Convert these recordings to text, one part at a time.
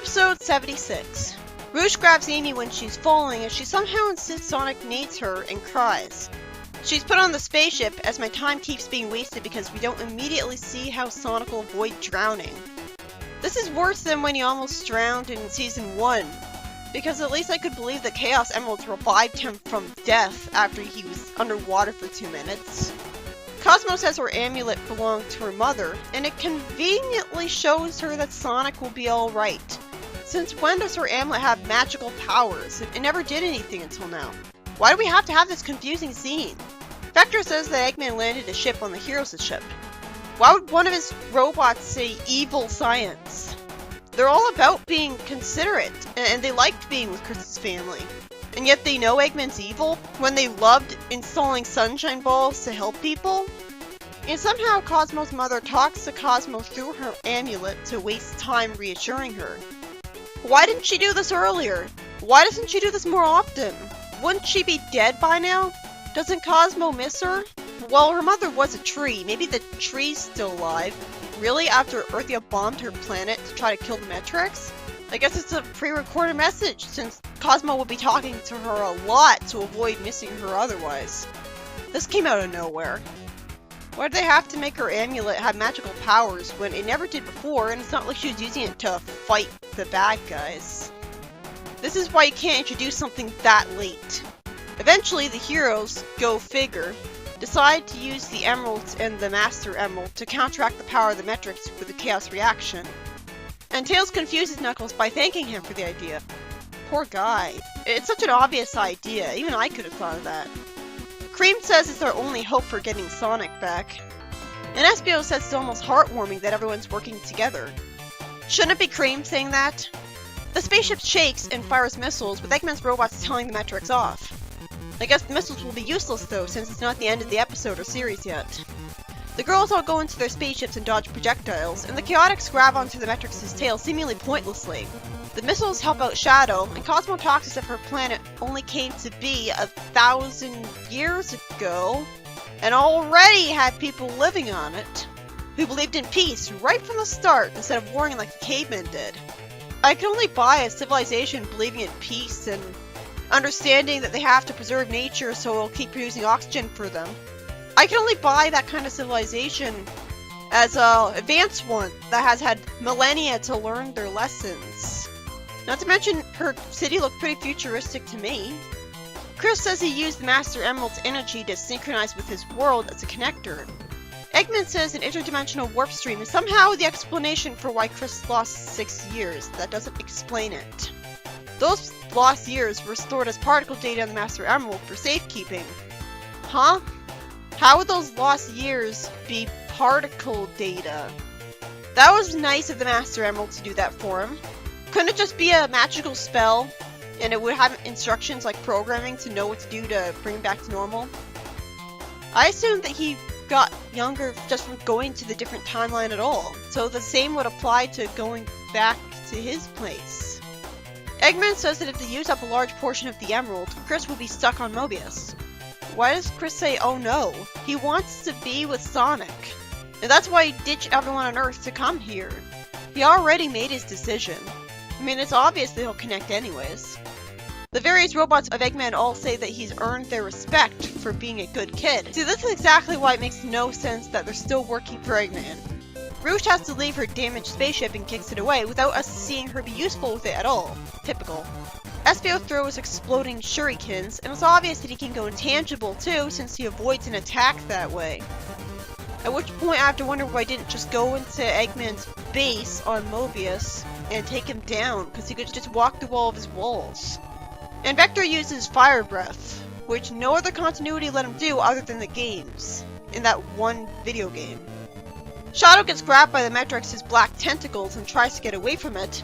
Episode 76. Rouge grabs Amy when she's falling and she somehow insists Sonic needs her and cries. She's put on the spaceship as my time keeps being wasted because we don't immediately see how Sonic will avoid drowning. This is worse than when he almost drowned in Season 1, because at least I could believe the Chaos Emeralds revived him from death after he was underwater for 2 minutes. Cosmo says her amulet belonged to her mother, and it conveniently shows her that Sonic will be alright. Since when does her amulet have magical powers? It never did anything until now. Why do we have to have this confusing scene? Vector says that Eggman landed a ship on the heroes' ship. Why would one of his robots say evil science? They're all about being considerate, and they liked being with Chris's family. And yet they know Eggman's evil when they loved installing sunshine balls to help people? And somehow Cosmo's mother talks to Cosmo through her amulet to waste time reassuring her. Why didn't she do this earlier? Why doesn't she do this more often? Wouldn't she be dead by now? Doesn't Cosmo miss her? Well, her mother was a tree. Maybe the tree's still alive. Really? After Earthia bombed her planet to try to kill the Metrics? I guess it's a pre-recorded message, since Cosmo will be talking to her a lot to avoid missing her otherwise. This came out of nowhere. Why did they have to make her amulet have magical powers when it never did before, and it's not like she was using it to fight the bad guys? This is why you can't introduce something that late. Eventually, the heroes, go figure, decide to use the Emeralds and the Master Emerald to counteract the power of the Metrics with the Chaos Reaction. And Tails confuses Knuckles by thanking him for the idea. Poor guy. It's such an obvious idea, even I could have thought of that. Cream says it's our only hope for getting Sonic back. And Espio says it's almost heartwarming that everyone's working together. Shouldn't it be Cream saying that? The spaceship shakes and fires missiles, with Eggman's robots telling the Metrics off. I guess the missiles will be useless though, since it's not the end of the episode or series yet. The girls all go into their spaceships and dodge projectiles, and the Chaotix grab onto the Metrix' tail seemingly pointlessly. The missiles help out Shadow, and Cosmo talks as if her planet only came to be 1,000 years ago, and already had people living on it, who believed in peace right from the start instead of warring like the cavemen did. I can only buy a civilization believing in peace and understanding that they have to preserve nature so it'll keep producing oxygen for them. I can only buy that kind of civilization as an advanced one that has had millennia to learn their lessons. Not to mention, her city looked pretty futuristic to me. Chris says he used the Master Emerald's energy to synchronize with his world as a connector. Eggman says an interdimensional warp stream is somehow the explanation for why Chris lost 6 years. That doesn't explain it. Those lost years were stored as particle data on the Master Emerald for safekeeping. Huh? How would those lost years be particle data? That was nice of the Master Emerald to do that for him. Couldn't it just be a magical spell, and it would have instructions like programming to know what to do to bring him back to normal? I assumed that he got younger just from going to the different timeline at all, so the same would apply to going back to his place. Eggman says that if they use up a large portion of the Emerald, Chris will be stuck on Mobius. Why does Chris say, oh no? He wants to be with Sonic. And that's why he ditched everyone on Earth to come here. He already made his decision. I mean, it's obvious that he'll connect anyways. The various robots of Eggman all say that he's earned their respect for being a good kid. See, this is exactly why it makes no sense that they're still working for Eggman. Rouge has to leave her damaged spaceship and kicks it away without us seeing her be useful with it at all. Typical. Espio throws exploding shurikens, and it's obvious that he can go intangible too, since he avoids an attack that way. At which point I have to wonder why I didn't just go into Eggman's base on Mobius and take him down, because he could just walk through all of his walls. And Vector uses Fire Breath, which no other continuity let him do other than the games, in that one video game. Shadow gets grabbed by the Metrix' black tentacles and tries to get away from it.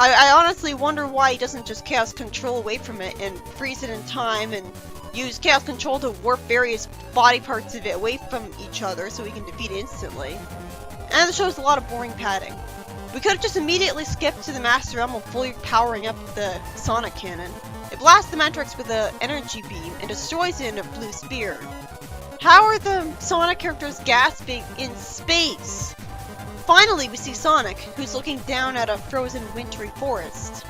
I honestly wonder why he doesn't just Chaos Control away from it and freeze it in time and use Chaos Control to warp various body parts of it away from each other so he can defeat it instantly. And it shows a lot of boring padding. We could have just immediately skipped to the Master Emerald fully powering up the Sonic Cannon. It blasts the Metrix with an energy beam and destroys it in a blue spear. How are the Sonic characters gasping in space? finally we see Sonic, who's looking down at a frozen wintry forest.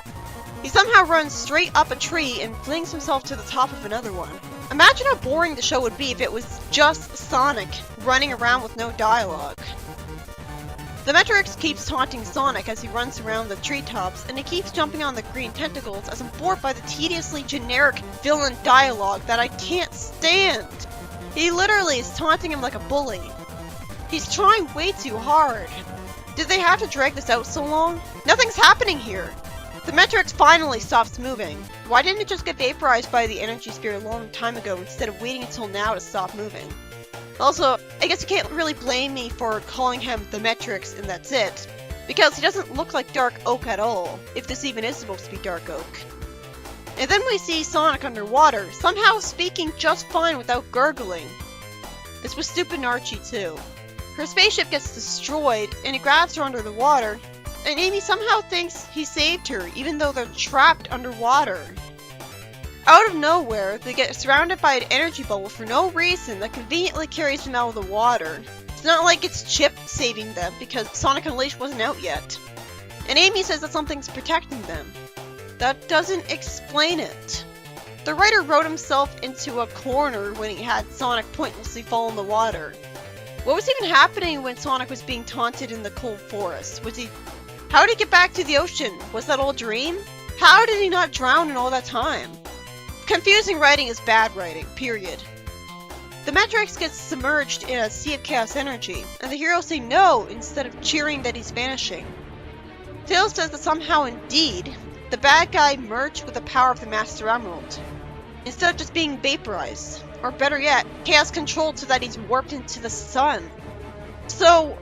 He somehow runs straight up a tree and flings himself to the top of another one. Imagine how boring the show would be if it was just Sonic running around with no dialogue. The Metrix keeps taunting Sonic as he runs around the treetops, and he keeps jumping on the green tentacles as I'm bored by the tediously generic villain dialogue that I can't stand. He literally is taunting him like a bully. He's trying way too hard. Did they have to drag this out so long? Nothing's happening here. The Metrix finally stops moving. Why didn't it just get vaporized by the energy sphere a long time ago instead of waiting until now to stop moving? Also, I guess you can't really blame me for calling him the Metrix and that's it, because he doesn't look like Dark Oak at all, if this even is supposed to be Dark Oak. And then we see Sonic underwater, somehow speaking just fine without gurgling. This was stupid Archie too. Her spaceship gets destroyed, and he grabs her under the water, and Amy somehow thinks he saved her, even though they're trapped underwater. Out of nowhere, they get surrounded by an energy bubble for no reason that conveniently carries them out of the water. It's not like it's Chip saving them, because Sonic Unleashed wasn't out yet. And Amy says that something's protecting them. That doesn't explain it. The writer wrote himself into a corner when he had Sonic pointlessly fall in the water. What was even happening when Sonic was being taunted in the cold forest? How did he get back to the ocean? Was that all a dream? How did he not drown in all that time? Confusing writing is bad writing, period. The Metrix gets submerged in a sea of chaos energy, and the heroes say no instead of cheering that he's vanishing. Tails says that somehow indeed, the bad guy merged with the power of the Master Emerald, instead of just being vaporized. Or better yet, chaos controlled so that he's warped into the sun. So,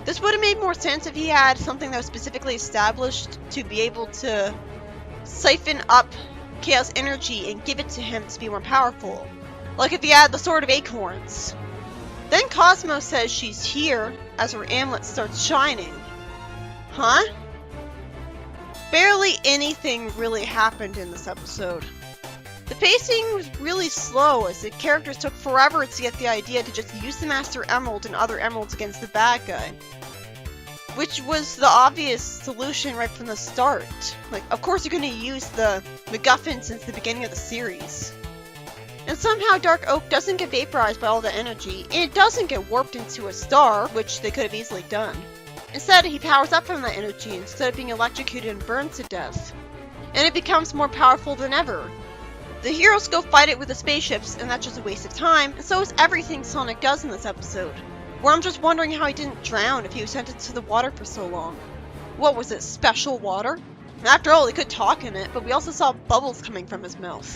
this would have made more sense if he had something that was specifically established to be able to siphon up chaos energy and give it to him to be more powerful. Like if he had the Sword of Acorns. Then Cosmo says she's here as her amulet starts shining. Huh? Barely anything really happened in this episode. The pacing was really slow as the characters took forever to get the idea to just use the Master Emerald and other emeralds against the bad guy. Which was the obvious solution right from the start. Like, of course you're going to use the MacGuffin since the beginning of the series. And somehow Dark Oak doesn't get vaporized by all the energy, and it doesn't get warped into a star, which they could have easily done. Instead, he powers up from that energy instead of being electrocuted and burned to death. And it becomes more powerful than ever. The heroes go fight it with the spaceships, and that's just a waste of time, and so is everything Sonic does in this episode. Where I'm just wondering how he didn't drown if he was sent into the water for so long. What was it, special water? After all, he could talk in it, but we also saw bubbles coming from his mouth.